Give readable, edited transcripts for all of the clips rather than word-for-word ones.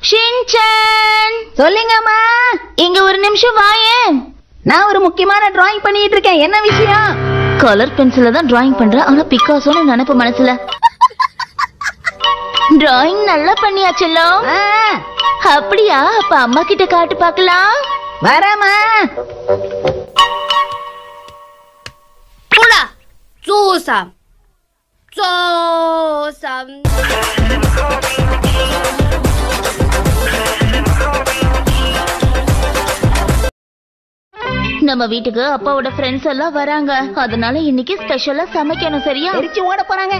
Shinchan சொல்லுங்கம்மா. இங்க ஒரு நிமிஷம் வாயேன். நான் ஒரு முக்கியமான டிராயிங் பண்ணிட்டு இருக்கேன். என்ன விஷயம்? கலர் பென்சில தான் டிராயிங் பண்றேன். ஆனா பிக்காசோன்னு நினைப்பு மனசுல. டிராயிங் நல்லா பண்ணியாச்சല്ലോ. அப்படியா? அப்ப அம்மா கிட்ட காட்டு பார்க்கலாம். வரமா. போடா. சோசம் சோசம். நம்ம வீட்டுக்கு அப்பாவோட ஃப்ரெண்ட்ஸ் எல்லாம் வராங்க. அதனால இன்னைக்கு ஸ்பெஷலா சமைக்கணும். சரியா? எரிச்சு ஓட போறாங்க.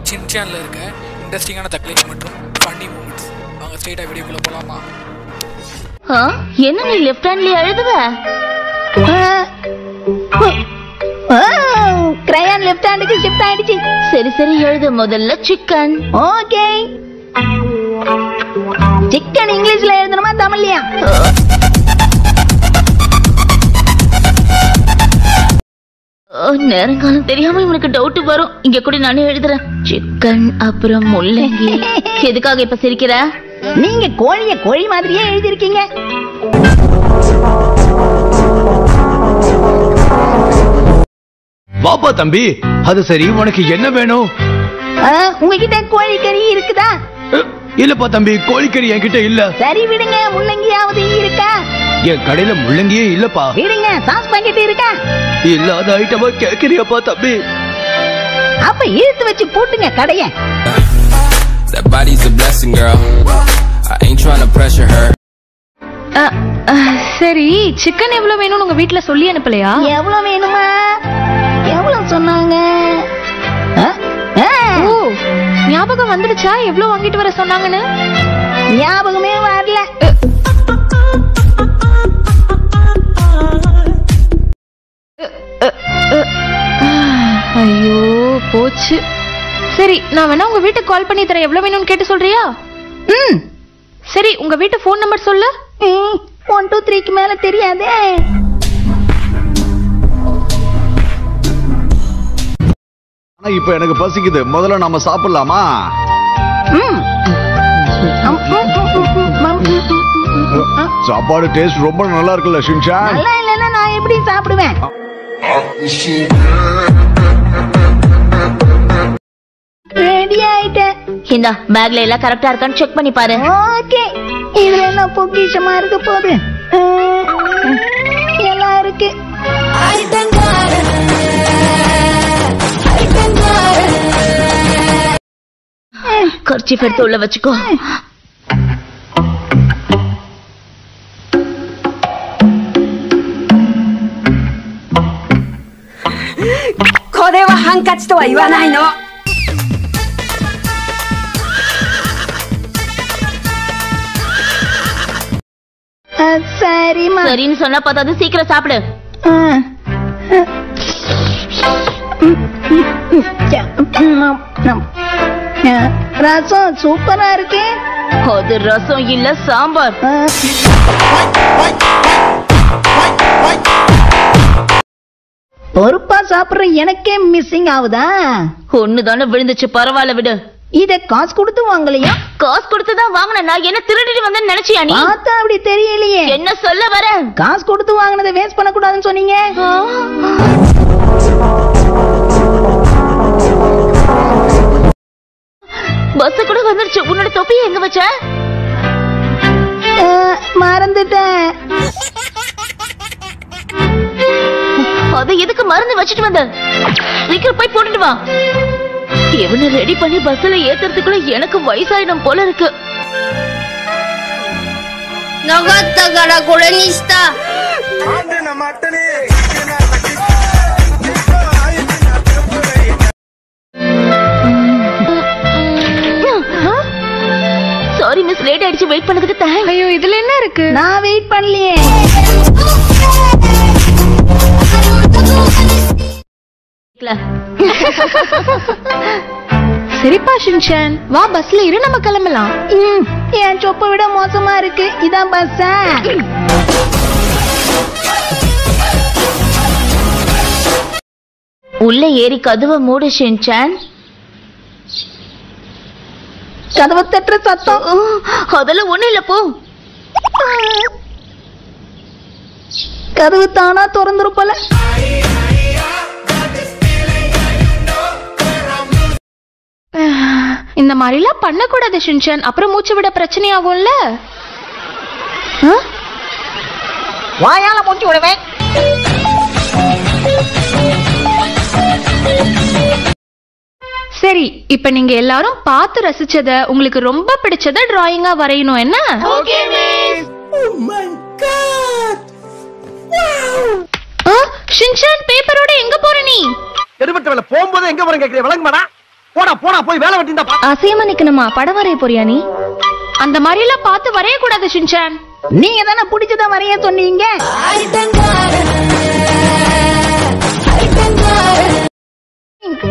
சின்சான்ல இருக்க இன்ட்ரெஸ்டிங்கான தக்லீஃப் மற்றும் ஃபன்னி மூமெண்ட்ஸ். அவங்க ஸ்ட்ரைட்டா வீடியோக்குள்ள போலாமா? என்ன நீ லெஃப்ட் ஹேண்ட்ல எழுதுவ? கிரையான் லெஃப்ட் ஹேண்டுக்கு ஷிஃப்ட் ஆயிடுச்சு. சரி சரி எழுது. முதல்ல சிக்கன். ஓகே. சிக்கன் இங்கிலீஷ்ல எழுதணுமா தமிழ்லயா? நேரங்காலம் தெரியாம இவனுக்கு டவுட் வரும். இங்க கூட நானே எழுதுறேன். சிக்கன் அப்புறம் முள்ளங்கி. எதுக்காக இப்ப சிரிக்கிற? நீங்க கோழிய கோழி மாதிரியே எழுதிருக்கீங்க. வாப்பா தம்பி. அது சரி, உனக்கு என்ன வேணும்? உங்ககிட்ட கோழிக்கறி இருக்குதா? இல்லப்பா தம்பி, கோழிக்கறி என்கிட்ட இல்ல. சரி விடுங்க. முள்ளங்கியாவது இருக்கா? என் கடையில முள்ளங்கியே இல்லப்பா. விடுங்க. சாஸ் பாக்கெட் இருக்கா? இல்லாத ஐட்டமா கேக்குறியாப்பா தம்பி? அப்ப இழுத்து வச்சு பூட்டுங்க கடைய. That body's a blessing, girl. I ain't trying to pressure her. சரி, சிக்கன் எவ்வளவு வேணும்னு உங்க வீட்ல சொல்லி அனுப்பலையா? எவ்வளவு வேணுமா? எவ்வளவு சொன்னாங்க? ஓ, ஞாபகம் வந்துடுச்சா எவ்வளவு வாங்கிட்டு வர சொன்னாங்கன்னு? ஞாபகமே வரல. ஐயோ போச்சு. சரி, நான் வேணா உங்க வீட்டுக்கு கால் பண்ணி தரேன். எவ்வளவு வேணும்னு கேட்டு சொல்றியா? சரி, உங்க வீட்டு போன் நம்பர் சொல்லு. 1 2 3க்கு மேல தெரியாதே. இப்ப எனக்கு பசிக்குது. முதல்ல நாம சாப்பிடலாமா? சாப்பாடு டேஸ்ட் ரொம்ப நல்லா இருக்குல்ல ஷின்சான்? நல்லா இல்லன்னா நான் எப்படி சாப்பிடுவேன்? ரெடி ஆயிட்டேன். இந்த பேக்ல எல்லாம் கரெக்டா இருக்கான்னு செக் பண்ணி பாரு. ஓகே. இதுல என்ன பொக்கிஷமா இருக்க போகுது? எல்லாம் இருக்கு. கர்ச்சீஃப் எடுத்து உள்ள வச்சுக்கோ. சரிமா. சரின்னு சொன்னா பார்த்தாது. சீக்கிரம் சாப்பிடு. ரசம் சூப்பரா இருக்கு. அது ரசம் இல்ல, சாம்பார். பொறுப்பா சாப்பிடுற எனக்கே மிஸ்ஸிங் ஆகுதா? ஒண்ணுதானே விழுந்துச்சு, பரவாயில்ல விடு. இத காசு கொடுத்து வாங்கலையா? காசு கொடுத்துதான் வாங்கினா என்ன திருடிட்டு வந்தேன்னு நினைச்சியா நீ? பார்த்தா அப்படி தெரியலையே. என்ன சொல்ல வர? காசு கொடுத்து வாங்கினதை வேஸ்ட் பண்ண கூடாதுன்னு சொன்னீங்க. பஸ் கூட வந்துருச்சு. உன்னோட தொப்பியை எங்க வச்ச? மறந்துட்டேன். அத எதுக்கு மறந்து வச்சுட்டு வந்த? சீக்கிரம் போய் போட்டுட்டு வா. இவனை ரெடி பண்ணி பஸ்ல ஏத்துறதுக்குள்ள எனக்கு வயசாயிடும் போல இருக்கு. நகத்தகட குடனிஸ்தா. சாரி மிஸ், லேட் ஆயிடுச்சு. வெயிட் பண்ணதுக்கு தேங்க்ஸ். ஐயோ, இதுல என்ன இருக்கு? நான் வெயிட் பண்ணலையே. சரிப்பா ஷின்சான், வா பஸ்ல இரு, நம்ம கிளம்பலாம். என் சொப்பை விட மோசமா இருக்கு. இதான் பஸ்ஸா? உள்ள ஏறி கதவை மூடு ஷின்சான். கதவை தட்டுற சத்தம். அதெல்லாம் ஒண்ணு இல்ல, போ. கதவு தானா திறந்துரும் போல. இந்த மாதிரிலாம் பண்ணக்கூடாது ஷின்சான், அப்புறம் மூச்சு விட பிரச்சனை ஆகும்ல. வாயால மூச்சு விடுவேன். சரி, இப்ப நீங்க எல்லாரும் பார்த்து ரசிச்சத, உங்களுக்கு ரொம்ப பிடிச்சத டிராயிங்கா வரையணும். என்ன? ஷின்சான், பேப்பரோட எங்க போற நீ? எடுபட்ட வேலை போகும்போது எங்க போறேன் கேக்குறேன், விளங்குமாடா? போடா போடா, போய் வேலை வெட்டிந்தா. அசையமா நிக்கணுமா? படம் வரைய போறியா நீ? அந்த மாதிரி எல்லாம் பார்த்து வரைய கூடாது ஷின்சான். நீங்க தானே பிடிச்சத வரைய சொன்னீங்க.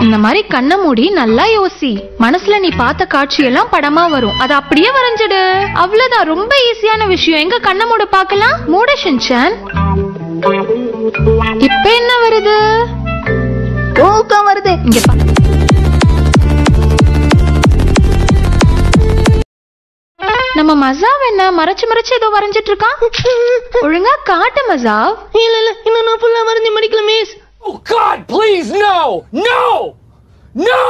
இந்த மாதிரி கண்ணை மூடி நல்லா யோசி. மனசுல நீ பார்த்த காட்சியெல்லாம் படமா வரும், அதை அப்படியே வரைஞ்சிடு. அவ்வளவுதான், ரொம்ப ஈஸியான விஷயம். எங்க கண்ணை மூட பார்க்கலாம். மூட ஷின்சான். இப்ப என்ன வருது? தூக்கம் வருது. இங்க நம்ம மசாவ் என்ன மறைச்சு மறைச்சு ஏதோ வரைஞ்சிட்டு இருக்கான். ஒழுங்கா காட்டு மசாவ். இல்ல இல்ல, இன்னும் நான் ஃபுல்லா வரைஞ்சு முடிக்கல miss. Oh God, please, no! No! No!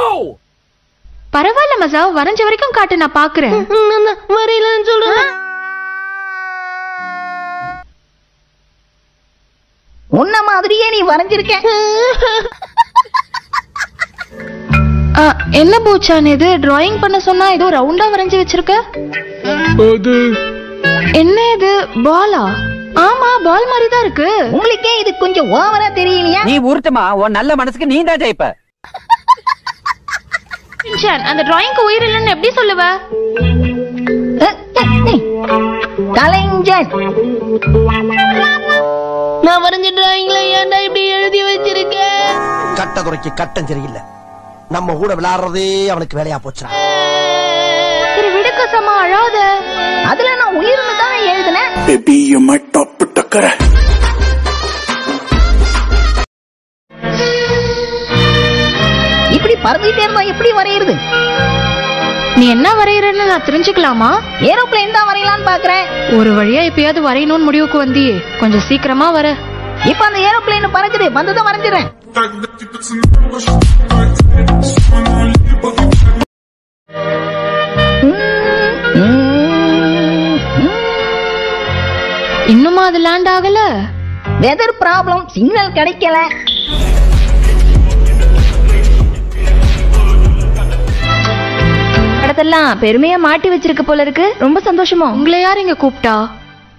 பரவாயில்ல மசாவ், வரைஞ்ச வரைக்கும் காட்டு, நான் பாக்குறேன். நான் வரையலன்னு சொல்றேன். உன்ன மாதிரியே நீ வரைஞ்சிருக்க. என்ன பூச்சான் இது? டிராயிங் பண்ண சொன்னா ஏதோ ரவுண்டா வரைஞ்சு வச்சிருக்க. என்ன இது? பாலா? ஆமா, பால் மாதிரி தான் இருக்கு. உங்களுக்கே இது கொஞ்சம் ஓவரா தெரியலையா? நீ உருட்டுமா, உன் நல்ல மனசுக்கு நீ தான் ஜெயிப்ப. அந்த டிராயிங்க்கு உயிர் இல்லைன்னு எப்படி சொல்லுவ? கலைஞன், நான் வரைஞ்ச டிராயிங்ல ஏன்டா இப்படி எழுதி வச்சிருக்க? கட்ட குறைக்கு கட்டம் சரியில்லை. நம்ம கூட விளையாடுறதே அவனுக்கு வேலையா போச்சுடா. சரி விடுக்க, சமா அழாத. அதுல நான் உயிர்னு தானே எழுதுனேன். Baby, you my top tucker. இப்படி பறந்துட்டே இருந்தா எப்படி வரையிறது? நீ என்ன வரையறன்னு நான் தெரிஞ்சுக்கலாமா? ஏரோப்ளேன் தான் வரையலான்னு பாக்குறேன். ஒரு வழியா இப்பயாவது வரையணும்னு முடிவுக்கு வந்தியே, கொஞ்சம் சீக்கிரமா வர. இப்ப அந்த ஏரோப்ளேன் பறக்குது, வந்ததும் வரைஞ்சிடறேன். இன்னுமா அது லேண்ட் ஆகல? வெதர் ப்ராப்ளம், சிக்னல் கிடைக்கல. படத்தெல்லாம் பெருமையா மாட்டி வச்சிருக்க போல இருக்கு. ரொம்ப சந்தோஷமா? உங்களை யார் இங்க கூப்பிட்டா?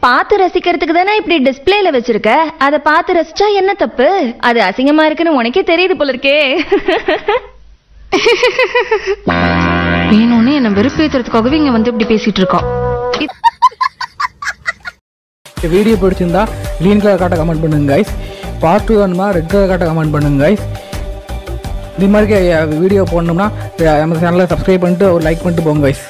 பார்த்து ரசிக்கிறதுக்கு தானே இப்படி டிஸ்பிளேல வச்சிருக்க. அதை பார்த்து ரசிச்சா என்ன தப்பு? அது அசிங்கமா இருக்குன்னு உனக்கே தெரியுது போல இருக்கே. வேணும்னு என்ன வெறுப்பேத்துறதுக்காகவே இங்க வந்து இப்படி பேசிட்டு இருக்கோம். வீடியோ பிடிச்சிருந்தா கிரீன் கலர் காட்ட கமெண்ட் பண்ணுங்க கைஸ். பார்ட் 2 வேணுமா ரெட் கலர் காட்ட கமெண்ட் பண்ணுங்க கைஸ். இது மாதிரி வீடியோ போடணும்னா நம்ம சேனலை சப்ஸ்கிரைப் பண்ணிட்டு ஒரு லைக் பண்ணிட்டு போங்க கைஸ்.